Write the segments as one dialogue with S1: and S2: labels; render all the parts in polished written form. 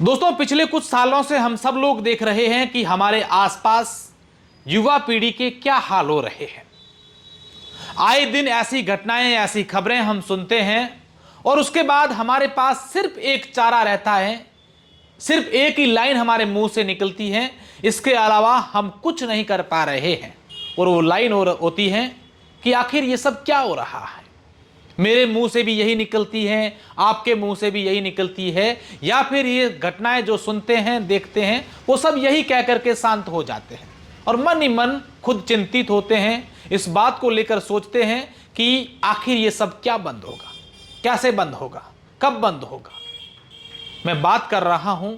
S1: दोस्तों, पिछले कुछ सालों से हम सब लोग देख रहे हैं कि हमारे आसपास युवा पीढ़ी के क्या हाल हो रहे हैं। आए दिन ऐसी घटनाएं, ऐसी खबरें हम सुनते हैं और उसके बाद हमारे पास सिर्फ एक चारा रहता है, सिर्फ एक ही लाइन हमारे मुंह से निकलती है, इसके अलावा हम कुछ नहीं कर पा रहे हैं। और वो लाइन होती है कि आखिर ये सब क्या हो रहा है। मेरे मुंह से भी यही निकलती है, आपके मुंह से भी यही निकलती है, या फिर ये घटनाएं जो सुनते हैं, देखते हैं, वो सब यही कह करके शांत हो जाते हैं और मन ही मन खुद चिंतित होते हैं। इस बात को लेकर सोचते हैं कि आखिर ये सब क्या बंद होगा, कैसे बंद होगा, कब बंद होगा। मैं बात कर रहा हूं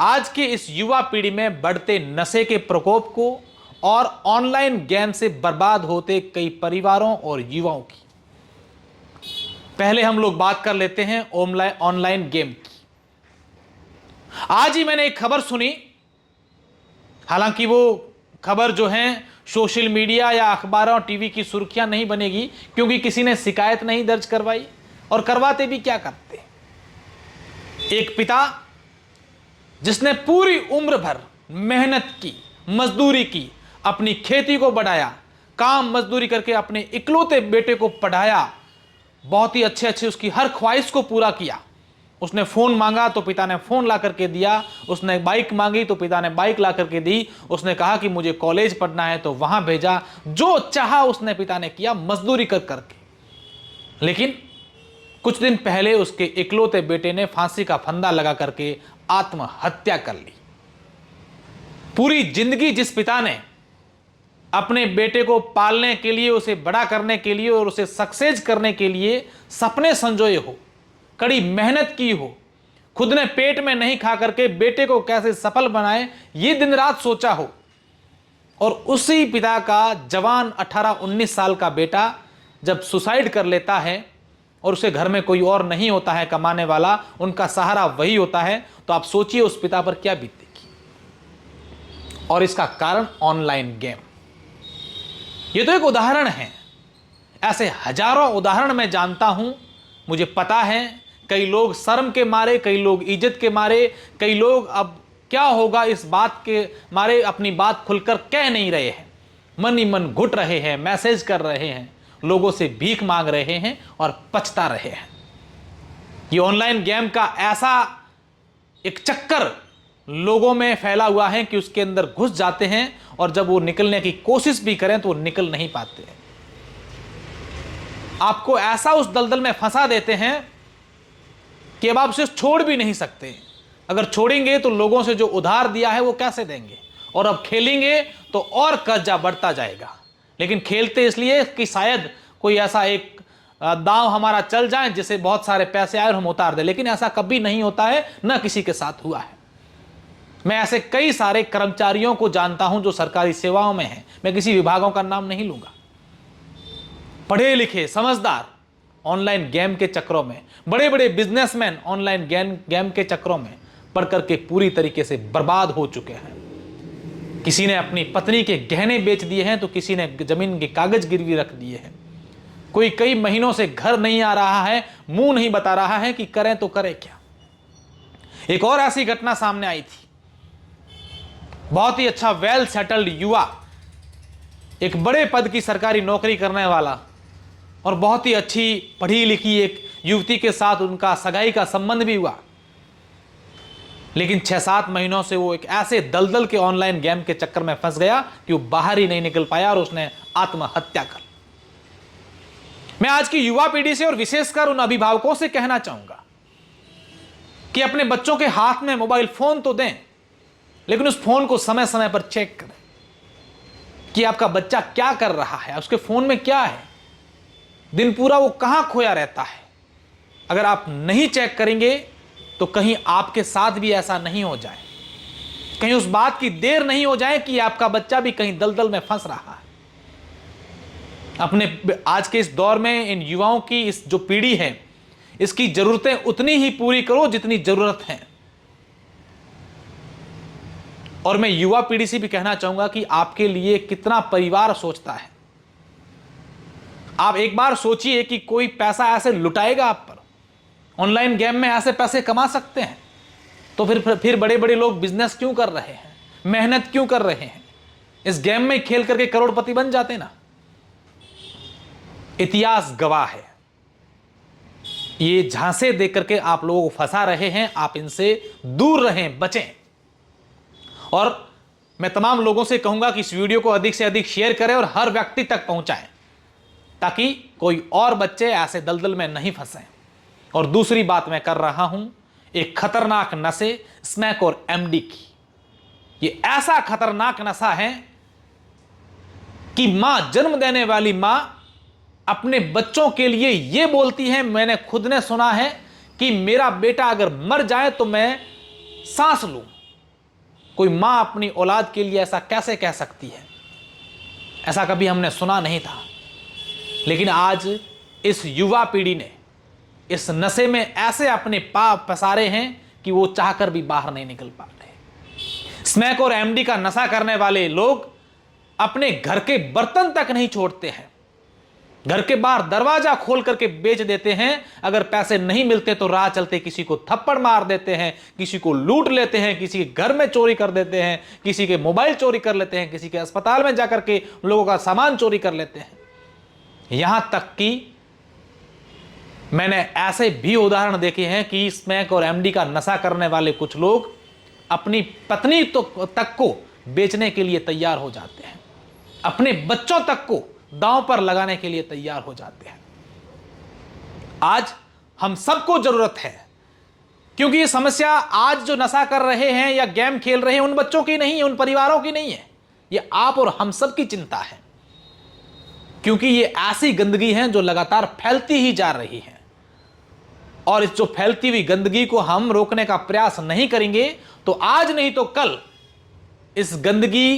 S1: आज के इस युवा पीढ़ी में बढ़ते नशे के प्रकोप को और ऑनलाइन गेम से बर्बाद होते कई परिवारों और युवाओं की। पहले हम लोग बात कर लेते हैं ऑनलाइन गेम की। आज ही मैंने एक खबर सुनी, हालांकि वो खबर जो है सोशल मीडिया या अखबारों और टीवी की सुर्खियां नहीं बनेगी, क्योंकि किसी ने शिकायत नहीं दर्ज करवाई, और करवाते भी क्या करते। एक पिता जिसने पूरी उम्र भर मेहनत की, मजदूरी की, अपनी खेती को बढ़ाया, काम मजदूरी करके अपने इकलौते बेटे को पढ़ाया, बहुत ही अच्छे अच्छे उसकी हर ख्वाहिश को पूरा किया। उसने फोन मांगा तो पिता ने फोन ला करके दिया, उसने बाइक मांगी तो पिता ने बाइक ला करके दी, उसने कहा कि मुझे कॉलेज पढ़ना है तो वहां भेजा, जो चाहा उसने पिता ने किया मजदूरी कर करके। लेकिन कुछ दिन पहले उसके इकलौते बेटे ने फांसी का फंदा लगा करके आत्महत्या कर ली। पूरी जिंदगी जिस पिता ने अपने बेटे को पालने के लिए, उसे बड़ा करने के लिए और उसे सक्सेस करने के लिए सपने संजोए हो, कड़ी मेहनत की हो, खुद ने पेट में नहीं खा करके बेटे को कैसे सफल बनाए ये दिन रात सोचा हो, और उसी पिता का जवान 18-19 साल का बेटा जब सुसाइड कर लेता है और उसे घर में कोई और नहीं होता है कमाने वाला, उनका सहारा वही होता है, तो आप सोचिए उस पिता पर क्या बीतेगी। और इसका कारण ऑनलाइन गेम। ये तो एक उदाहरण है, ऐसे हजारों उदाहरण मैं जानता हूं। मुझे पता है कई लोग शर्म के मारे, कई लोग इज्जत के मारे, कई लोग अब क्या होगा इस बात के मारे अपनी बात खुलकर कह नहीं रहे हैं, मन ही मन घुट रहे हैं, मैसेज कर रहे हैं, लोगों से भीख मांग रहे हैं और पछता रहे हैं। ये ऑनलाइन गेम का ऐसा एक चक्कर लोगों में फैला हुआ है कि उसके अंदर घुस जाते हैं और जब वो निकलने की कोशिश भी करें तो वो निकल नहीं पाते हैं। आपको ऐसा उस दलदल में फंसा देते हैं कि अब आप उसे छोड़ भी नहीं सकते। अगर छोड़ेंगे तो लोगों से जो उधार दिया है वो कैसे देंगे, और अब खेलेंगे तो और कर्जा बढ़ता जाएगा। लेकिन खेलते इसलिए कि शायद कोई ऐसा एक दांव हमारा चल जाए जिसे बहुत सारे पैसे आए और हम उतार दें, लेकिन ऐसा कभी नहीं होता है, ना किसी के साथ हुआ है। मैं ऐसे कई सारे कर्मचारियों को जानता हूं जो सरकारी सेवाओं में हैं, मैं किसी विभागों का नाम नहीं लूंगा, पढ़े लिखे समझदार ऑनलाइन गेम के चक्रों में, बड़े बड़े बिजनेसमैन ऑनलाइन गेम के चक्रों में पढ़ करके पूरी तरीके से बर्बाद हो चुके हैं। किसी ने अपनी पत्नी के गहने बेच दिए हैं, तो किसी ने जमीन के कागज गिरवी रख दिए हैं। कोई कई महीनों से घर नहीं आ रहा है, मुंह नहीं बता रहा है कि करें तो करें क्या। एक और ऐसी घटना सामने आई थी। बहुत ही अच्छा वेल सेटल्ड युवा, एक बड़े पद की सरकारी नौकरी करने वाला और बहुत ही अच्छी पढ़ी लिखी एक युवती के साथ उनका सगाई का संबंध भी हुआ, लेकिन 6-7 महीनों से वो एक ऐसे दलदल के ऑनलाइन गेम के चक्कर में फंस गया कि वो बाहर ही नहीं निकल पाया और उसने आत्महत्या कर। मैं आज की युवा पीढ़ी से और विशेषकर उन अभिभावकों से कहना चाहूंगा कि अपने बच्चों के हाथ में मोबाइल फोन तो दें, लेकिन उस फोन को समय समय पर चेक करें कि आपका बच्चा क्या कर रहा है, उसके फोन में क्या है, दिन पूरा वो कहां खोया रहता है। अगर आप नहीं चेक करेंगे तो कहीं आपके साथ भी ऐसा नहीं हो जाए, कहीं उस बात की देर नहीं हो जाए कि आपका बच्चा भी कहीं दलदल में फंस रहा है। अपने आज के इस दौर में इन युवाओं की इस जो पीढ़ी है, इसकी जरूरतें उतनी ही पूरी करो जितनी जरूरत है। और मैं युवा पीढ़ी से भी कहना चाहूंगा कि आपके लिए कितना परिवार सोचता है। आप एक बार सोचिए कि कोई पैसा ऐसे लुटाएगा आप पर, ऑनलाइन गेम में ऐसे पैसे कमा सकते हैं। तो फिर बड़े बड़े लोग बिजनेस क्यों कर रहे हैं, मेहनत क्यों कर रहे हैं? इस गेम में खेल करके करोड़पति बन जाते ना। इतिहास गवाह है, ये झांसे दे करके आप लोगों को फंसा रहे हैं। आप इनसे दूर रहें, बचें। और मैं तमाम लोगों से कहूंगा कि इस वीडियो को अधिक से अधिक शेयर करें और हर व्यक्ति तक पहुंचाएं, ताकि कोई और बच्चे ऐसे दलदल में नहीं फंसे। और दूसरी बात मैं कर रहा हूं एक खतरनाक नशे स्मैक और एमडी की। ये ऐसा खतरनाक नशा है कि मां, जन्म देने वाली मां अपने बच्चों के लिए यह बोलती है, मैंने खुद ने सुना है कि मेरा बेटा अगर मर जाए तो मैं सांस लूं। कोई मां अपनी औलाद के लिए ऐसा कैसे कह सकती है? ऐसा कभी हमने सुना नहीं था। लेकिन आज इस युवा पीढ़ी ने इस नशे में ऐसे अपने पाप पसारे हैं कि वो चाहकर भी बाहर नहीं निकल पा रहे। स्मैक और एमडी का नशा करने वाले लोग अपने घर के बर्तन तक नहीं छोड़ते हैं, घर के बाहर दरवाजा खोल करके बेच देते हैं। अगर पैसे नहीं मिलते तो राह चलते किसी को थप्पड़ मार देते हैं, किसी को लूट लेते हैं, किसी के घर में चोरी कर देते हैं, किसी के मोबाइल चोरी कर लेते हैं, किसी के अस्पताल में जाकर के लोगों का सामान चोरी कर लेते हैं। यहां तक कि मैंने ऐसे भी उदाहरण देखे हैं कि स्मैक और एमडी का नशा करने वाले कुछ लोग अपनी पत्नी तक को बेचने के लिए तैयार हो जाते हैं, अपने बच्चों तक को दांव पर लगाने के लिए तैयार हो जाते हैं। आज हम सबको जरूरत है, क्योंकि ये समस्या आज जो नशा कर रहे हैं या गेम खेल रहे हैं उन बच्चों की नहीं है, उन परिवारों की नहीं है, ये आप और हम सब की चिंता है। क्योंकि ये ऐसी गंदगी है जो लगातार फैलती ही जा रही है, और इस जो फैलती हुई गंदगी को हम रोकने का प्रयास नहीं करेंगे तो आज नहीं तो कल इस गंदगी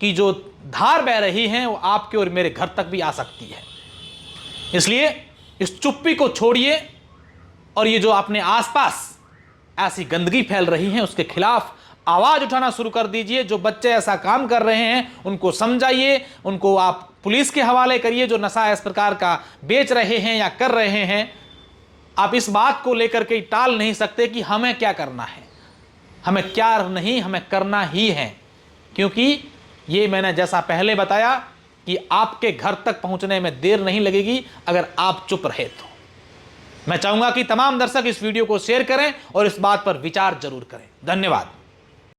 S1: की जो धार बह रही है वो आपके और मेरे घर तक भी आ सकती है। इसलिए इस चुप्पी को छोड़िए और ये जो अपने आसपास ऐसी गंदगी फैल रही है उसके खिलाफ आवाज उठाना शुरू कर दीजिए। जो बच्चे ऐसा काम कर रहे हैं उनको समझाइए, उनको आप पुलिस के हवाले करिए। जो नशा इस प्रकार का बेच रहे हैं या कर रहे हैं, आप इस बात को लेकर के टाल नहीं सकते कि हमें क्या करना है। हमें क्या नहीं, हमें करना ही है, क्योंकि ये मैंने जैसा पहले बताया कि आपके घर तक पहुंचने में देर नहीं लगेगी अगर आप चुप रहे तो। मैं चाहूंगा कि तमाम दर्शक इस वीडियो को शेयर करें और इस बात पर विचार जरूर करें। धन्यवाद।